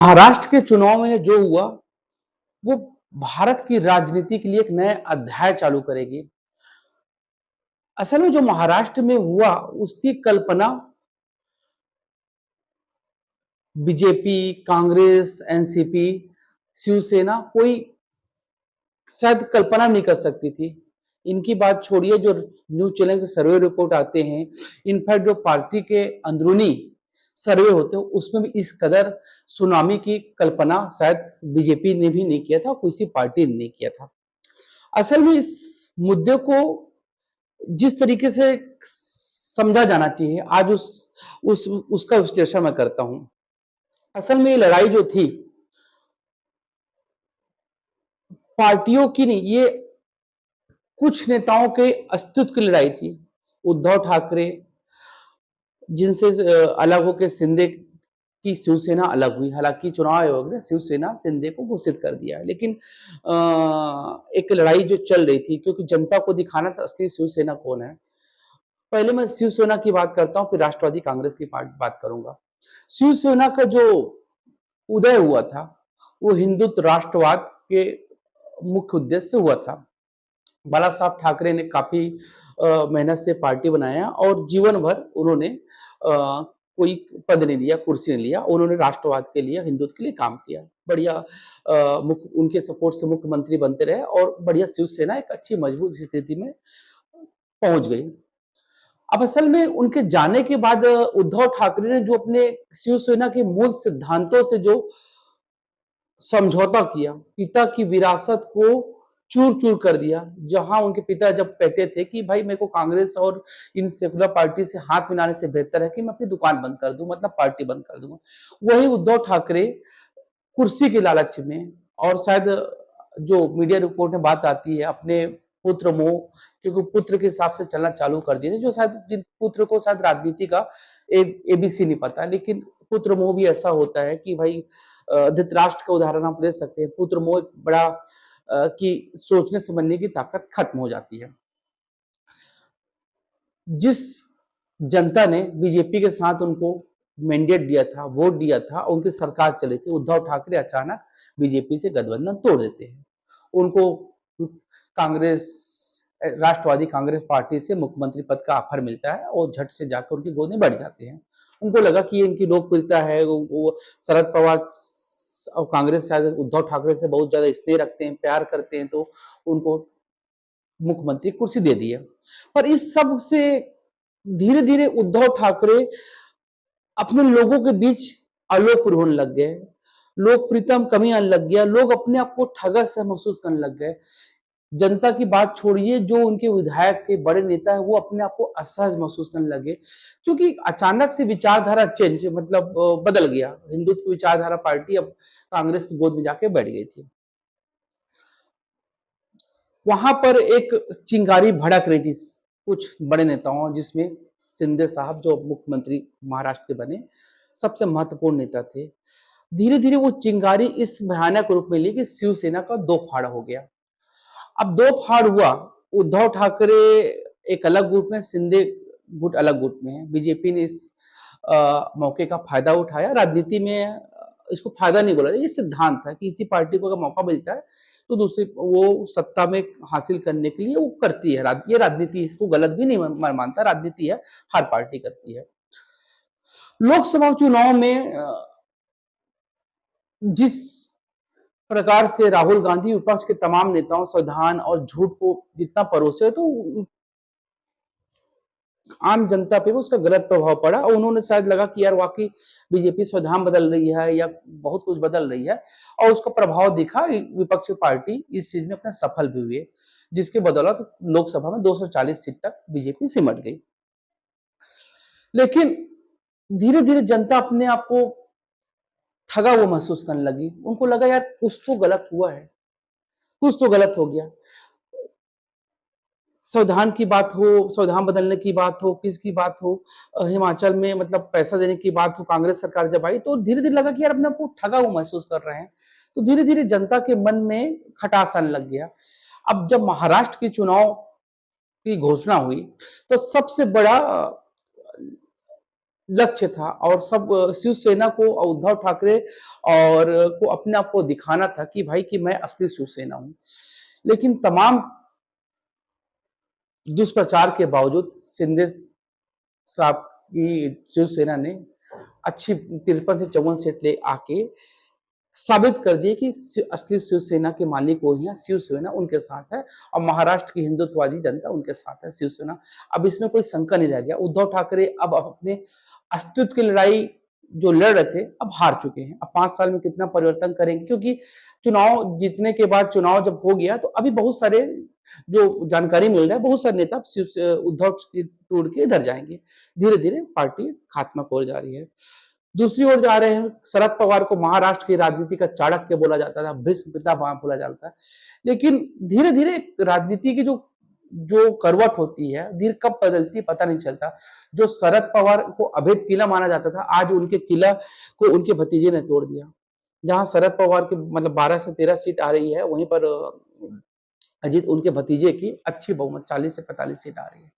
महाराष्ट्र के चुनाव में जो हुआ, वो भारत की राजनीति के लिए एक नए अध्याय चालू करेगी। असल में जो महाराष्ट्र में हुआ, उसकी कल्पना बीजेपी, कांग्रेस, एनसीपी, शिवसेना कोई शायद कल्पना नहीं कर सकती थी। इनकी बात छोड़िए, जो न्यूज़ चैनल के सर्वे रिपोर्ट आते हैं, इनफैक्ट जो पार्टी के अंदरूनी सर्वे होते हैं, उसमें भी इस कदर सुनामी की कल्पना शायद बीजेपी ने भी नहीं किया था, किसी पार्टी ने नहीं किया था। असल में इस मुद्दे को जिस तरीके से समझा जाना चाहिए, आज उसका विश्लेषण मैं करता हूं। असल में ये लड़ाई जो थी, पार्टियों की नहीं, ये कुछ नेताओं के अस्तित्व की लड़ाई थी। उद्धव ठाकरे जिनसे अलग होकर शिंदे की शिवसेना अलग हुई। हालांकि चुनाव आयोग ने शिवसेना शिंदे को घोषित कर दिया है, लेकिन एक लड़ाई जो चल रही थी, क्योंकि जनता को दिखाना था असली शिवसेना कौन है। पहले मैं शिवसेना की बात करता हूं, फिर राष्ट्रवादी कांग्रेस की बात करूंगा। शिवसेना का जो उदय हुआ था, वो हिंदुत्व राष्ट्रवाद के मुख्य उद्देश्य से हुआ था। बाला साहब ठाकरे ने काफी मेहनत से पार्टी बनाया और जीवन भर उन्होंने कोई पद नहीं लिया, कुर्सी नहीं लिया। उन्होंने राष्ट्रवाद के लिए, हिंदुत्व के लिए काम किया। बढ़िया उनके सपोर्ट से मुख्यमंत्री बनते रहे और बढ़िया शिवसेना एक अच्छी मजबूत स्थिति में पहुंच गई। अब असल में उनके जाने के बाद उद्धव ठाकरे ने जो अपने शिवसेना के मूल सिद्धांतों से जो समझौता किया, पिता की विरासत को चूर-चूर कर दिया। जहां उनके पिता जब कहते थे कि भाई मेरे को कांग्रेस और इन सेकुलर पार्टी से हाथ मिलाने से बेहतर है कि मैं अपनी दुकान बंद कर दूं, मतलब पार्टी बंद कर दूंगा। वही उद्धव ठाकरे कुर्सी के लालच में, और शायद जो मीडिया रिपोर्ट में बात आती है, अपने पुत्र मोह, क्योंकि पुत्र के हिसाब से चलना चालू कर दिए थे, जो शायद जिन पुत्र को शायद राजनीति का एबीसी नहीं पता, लेकिन पुत्र मोह भी ऐसा होता है कि भाई धृतराष्ट्र का उदाहरण आप ले सकते हैं। पुत्र मोह बड़ा कि सोचने समझने की ताकत खत्म हो जाती है। जिस जनता ने बीजेपी के साथ उनको मैंडेट दिया था, वोट दिया था, उनकी सरकार चली थी, उद्धव ठाकरे अचानक बीजेपी से गठबंधन तोड़ देते हैं। उनको कांग्रेस राष्ट्रवादी कांग्रेस पार्टी से मुख्यमंत्री पद का ऑफर मिलता है और झट से जाकर उनकी गोदें बढ़ जाते हैं। उनको लगा कि ये इनकी लोकप्रियता है, वो शरद पवार और कांग्रेस शायद उद्धव ठाकरे से बहुत ज्यादा स्नेह रखते हैं, प्यार करते हैं, तो उनको मुख्यमंत्री कुर्सी दे दी है। पर इस सब से धीरे-धीरे उद्धव ठाकरे अपने लोगों के बीच अलोप होने लग गए। लोकप्रियता में कमी आने लग गया। लोग अपने आप को ठगा सा महसूस करने लग गए। जनता की बात छोड़िए, जो उनके विधायक थे, बड़े नेता है, वो अपने आप को असहज महसूस करने लगे, क्योंकि अचानक से विचारधारा चेंज, मतलब बदल गया। हिंदुत्व की विचारधारा पार्टी अब कांग्रेस की गोद में जाके बैठ गई थी। वहां पर एक चिंगारी भड़क रही थी कुछ बड़े नेताओं, जिसमें शिंदे साहब जो मुख्यमंत्री महाराष्ट्र के बने, सबसे महत्वपूर्ण नेता थे। धीरे धीरे वो चिंगारी इस भयानक रूप में ली कि शिवसेना का दो फाड़ हो गया। अब दो फाड़ हुआ, उद्धव ठाकरे एक अलग गुट में, शिंदे गुट अलग गुट में है। बीजेपी ने इस मौके का फायदा उठाया। राजनीति में इसको फायदा नहीं बोला, ये सिद्धांत है कि किसी पार्टी को अगर मौका मिलता है तो दूसरी वो सत्ता में हासिल करने के लिए वो करती है। ये राजनीति, इसको गलत भी नहीं मैं मानता, राजनीति है, हर पार्टी करती है। लोकसभा चुनाव में जिस प्रकार से राहुल गांधी विपक्ष के तमाम नेताओं संविधान और झूठ को जितना परोसे, तो आम जनता पे भी उसका गलत प्रभाव पड़ा और उन्होंने शायद लगा कि यार वाकई बीजेपी संविधान बदल रही है या बहुत कुछ बदल रही है, और उसका प्रभाव दिखा। विपक्षी पार्टी इस चीज में अपने सफल भी हुए, जिसके बदौलत लोकसभा में 240 सीट तक बीजेपी सिमट गई। लेकिन धीरे धीरे जनता अपने आप को ठगा हुआ महसूस करने लगी। उनको लगा यार कुछ तो गलत हुआ है, कुछ तो गलत हो गया। संविधान की बात हो, संविधान बदलने की बात हो, किसकी बात हो, हिमाचल में मतलब पैसा देने की बात हो, कांग्रेस सरकार जब आई तो धीरे-धीरे लगा कि यार अपने आप को ठगा हुआ महसूस कर रहे हैं। तो धीरे-धीरे जनता के मन में खटास आने लग गया। अब जब महाराष्ट्र के चुनाव की घोषणा हुई, तो सबसे बड़ा लक्ष्य था और सब शिवसेना को और उद्धव ठाकरे और को अपने आप को दिखाना था कि भाई कि मैं असली शिवसेना हूं। लेकिन तमाम दुष्प्रचार के बावजूद शिंदे साहब की शिवसेना ने अच्छी 53 से 54 सीट ले आके साबित कर दिए कि असली शिवसेना के मालिक वही है, शिवसेना उनके साथ है और महाराष्ट्र की हिंदुत्ववादी जनता उनके साथ है, शिवसेना। अब इसमें कोई शंका नहीं रह गया। उद्धव ठाकरे अब अपने अस्तित्व की लड़ाई जो लड़ रहे थे, अब हार चुके हैं। अब 5 साल में कितना परिवर्तन करेंगे, क्योंकि चुनाव जीतने के बाद चुनाव जब हो गया तो अभी बहुत सारे जो जानकारी मिल रहा है, बहुत सारे नेता उद्धव की टूट के इधर जाएंगे। धीरे धीरे पार्टी खात्मा की ओर जा रही है। दूसरी ओर जा रहे हैं, शरद पवार को महाराष्ट्र की राजनीति का चाणक्य बोला जाता था, भीष्म पितामह बोला जाता है। लेकिन धीरे धीरे राजनीति की जो जो करवट होती है, धीरे कब बदलती है पता नहीं चलता। जो शरद पवार को अभेद किला माना जाता था, आज उनके किला को उनके भतीजे ने तोड़ दिया। जहां शरद पवार की मतलब 12 से 13 सीट आ रही है, वहीं पर अजीत उनके भतीजे की अच्छी बहुमत 40 से 45 सीट आ रही है।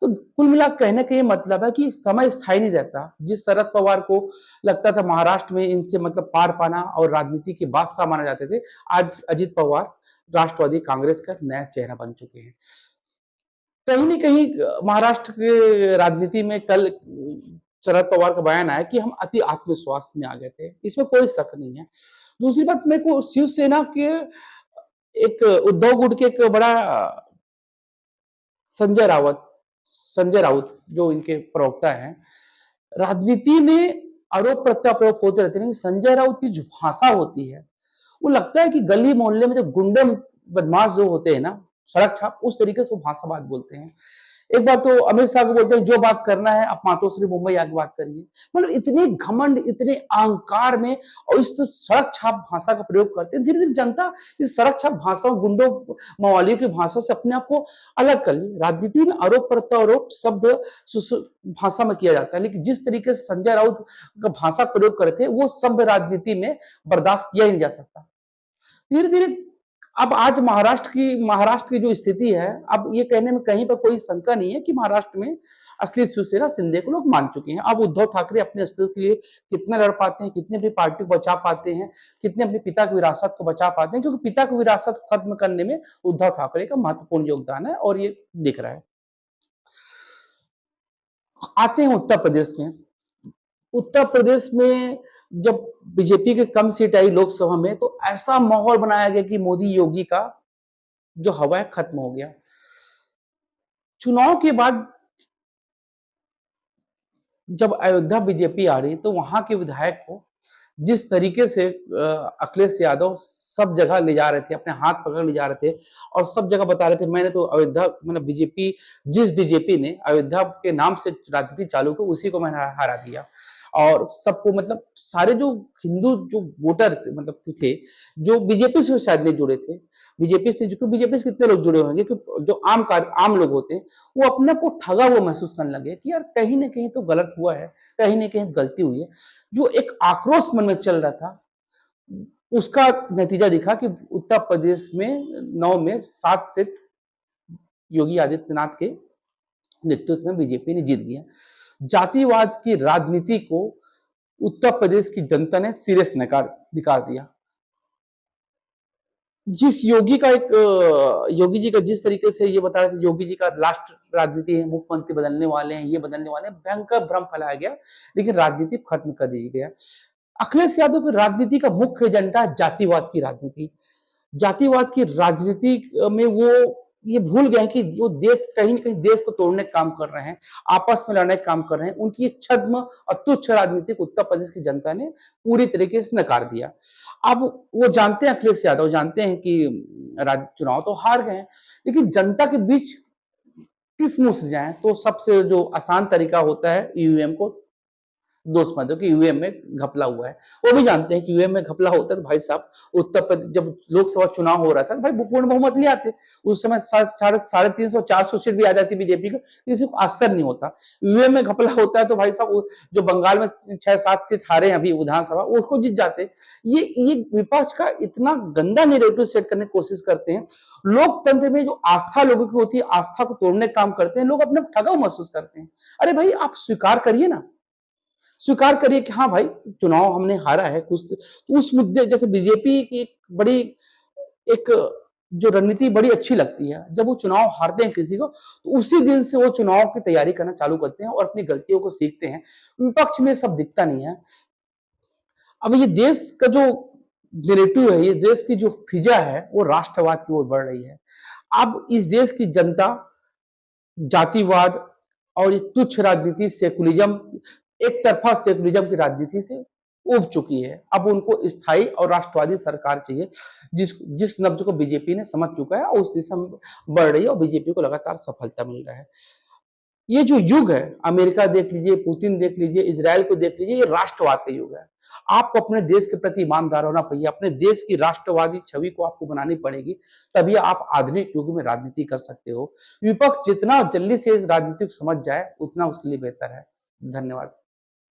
तो कुल मिला कहने का ये मतलब है कि समय स्थायी नहीं रहता। जिस शरद पवार को लगता था महाराष्ट्र में इनसे मतलब पार पाना और राजनीति के बादशाह माने जाते थे, आज अजीत पवार राष्ट्रवादी कांग्रेस का नया चेहरा बन चुके हैं। कहीं न कहीं महाराष्ट्र के राजनीति में कल शरद पवार का बयान आया कि हम अति आत्मविश्वास में आ गए थे। इसमें कोई शक नहीं है। दूसरी बात, मेरे को शिवसेना के एक उद्धव गुट के एक बड़ा संजय रावत संजय राउत जो इनके प्रवक्ता हैं, राजनीति में आरोप प्रत्यारोप होते रहते हैं, लेकिन संजय राउत की जो भाषा होती है, वो लगता है कि गली मोहल्ले में जो गुंडे बदमाश जो होते हैं ना, सड़क छाप, उस तरीके से वो भाषा बात बोलते हैं। एक बार तो अमित शाह को बोलते हैं जो बात करना है आप मातोश्री मुंबई आके बात करिए। मतलब इतने घमंड, इतने अहंकार में और इस सड़क छाप भाषा का प्रयोग करते हैं। धीरे धीरे जनता इस सड़क छाप भाषा, गुंडों मवालियों की भाषा से अपने आप को अलग कर ली। राजनीति में आरोप प्रत्यारोप शब्द भाषा में किया जाता है, लेकिन जिस तरीके से संजय राउत का भाषा प्रयोग करते थे, वो सभ्य राजनीति में बर्दाश्त किया ही नहीं जा सकता। धीरे धीरे अब आज महाराष्ट्र की जो स्थिति है, अब ये कहने में कहीं पर कोई शंका नहीं है कि महाराष्ट्र में असली शिवसेना शिंदे को लोग मान चुके हैं। अब उद्धव ठाकरे अपने अस्तित्व के लिए कितना लड़ पाते हैं, कितने अपनी पार्टी को बचा पाते हैं, कितने अपने पिता की विरासत को बचा पाते हैं, क्योंकि पिता की विरासत को खत्म करने में उद्धव ठाकरे का महत्वपूर्ण योगदान है और ये दिख रहा है। आते हैं उत्तर प्रदेश में। उत्तर प्रदेश में जब बीजेपी की कम सीट आई लोकसभा में, तो ऐसा माहौल बनाया गया कि मोदी योगी का जो हवा है खत्म हो गया। चुनाव के बाद जब अयोध्या बीजेपी आ रही, तो वहां के विधायक को जिस तरीके से अखिलेश यादव सब जगह ले जा रहे थे, अपने हाथ पकड़ ले जा रहे थे और सब जगह बता रहे थे मैंने तो अयोध्या मतलब बीजेपी ने अयोध्या के नाम से राजनीति चालू की, उसी को मैंने हरा दिया। और सबको मतलब सारे जो हिंदू जो वोटर मतलब थे, जो बीजेपी से शायद नहीं जुड़े थे, बीजेपी से कितने लोग जुड़े होंगे, क्योंकि जो आम लोग होते हैं, वो अपने को ठगा हुआ महसूस करने लगे कि यार कहीं ना कहीं तो गलत हुआ है, कहीं ना कहीं गलती हुई है। जो एक आक्रोश मन में चल रहा था, उसका नतीजा दिखा कि उत्तर प्रदेश में 9 में 7 सीट योगी आदित्यनाथ के नेतृत्व में बीजेपी ने जीत लिया। जातिवाद की राजनीति को उत्तर प्रदेश की जनता ने सिरे से निकाल दिया। योगी जी का जिस तरीके से ये बता रहे थे, योगी जी का लास्ट राजनीति है, मुख्यमंत्री बदलने वाले हैं, ये बदलने वाले हैं, भयंकर भ्रम फैलाया गया, लेकिन राजनीति खत्म कर दी गया। अखिलेश यादव की राजनीति का मुख्य एजेंडा जातिवाद की राजनीति। जातिवाद की राजनीति में वो ये भूल गए कि वो देश कहीं न कहीं देश को तोड़ने का काम कर रहे हैं, आपस में लड़ने का काम कर रहे हैं। उनकी ये छद्म और तुच्छ राजनीति को उत्तर प्रदेश की जनता ने पूरी तरीके से नकार दिया। अब वो जानते हैं, अखिलेश यादव जानते हैं कि चुनाव तो हार गए हैं, लेकिन जनता के बीच किस मुंह से जाएं? तो सबसे जो आसान तरीका होता है ईवीएम को दोस्त मत दो कि यूएम में घपला हुआ है। वो भी जानते हैं कि यूएम में घपला होता है, तो भाई साहब उत्तर प्रदेश जब लोकसभा चुनाव हो रहा था, भाई पूर्ण बहुमत ले आते। उस समय 350-400 सीट भी आ जाती बीजेपी को, किसी को आश्चर्य नहीं होता। यूएम में घपला होता है तो भाई साहब जो बंगाल में 6-7 सीट हारे अभी विधानसभा, उसको जीत जाते। ये विपक्ष का इतना गंदा नैरेटिव सेट करने की कोशिश करते हैं। लोकतंत्र में जो आस्था लोगों की होती है, आस्था को तोड़ने का काम करते हैं, लोग अपने ठगा महसूस करते हैं। अरे भाई आप स्वीकार करिए ना, स्वीकार करिए कि हाँ भाई, चुनाव हमने हारा है कुछ, तो उस मुद्दे जैसे बीजेपी की एक बड़ी एक जो रणनीति बड़ी अच्छी लगती है, जब वो चुनाव हारते हैं किसी को, तो उसी दिन से वो चुनाव की तैयारी करना चालू करते हैं और अपनी गलतियों को सीखते हैं। विपक्ष में सब दिखता नहीं है। अब ये देश का जो नैरेटिव है, ये देश की जो फिजा है, वो राष्ट्रवाद की ओर बढ़ रही है। अब इस देश की जनता जातिवाद और ये तुच्छ राजनीति, सेकुलरिज्म, एक तरफा सेकुलरिज्म की राजनीति से उब चुकी है। अब उनको स्थायी और राष्ट्रवादी सरकार चाहिए, जिस नब्ज को बीजेपी ने समझ चुका है और उस दिशा में बढ़ रही है, और बीजेपी को लगातार सफलता मिल रहा है। ये जो युग है, अमेरिका देख लीजिए, पुतिन देख लीजिए, इजराइल को देख लीजिए, ये राष्ट्रवाद का युग है। आपको अपने देश के प्रति ईमानदार होना चाहिए, अपने देश की राष्ट्रवादी छवि को आपको बनानी पड़ेगी, तभी आप आधुनिक युग में राजनीति कर सकते हो। विपक्ष जितना जल्दी से इस राजनीति को समझ जाए, उतना उसके लिए बेहतर है। धन्यवाद।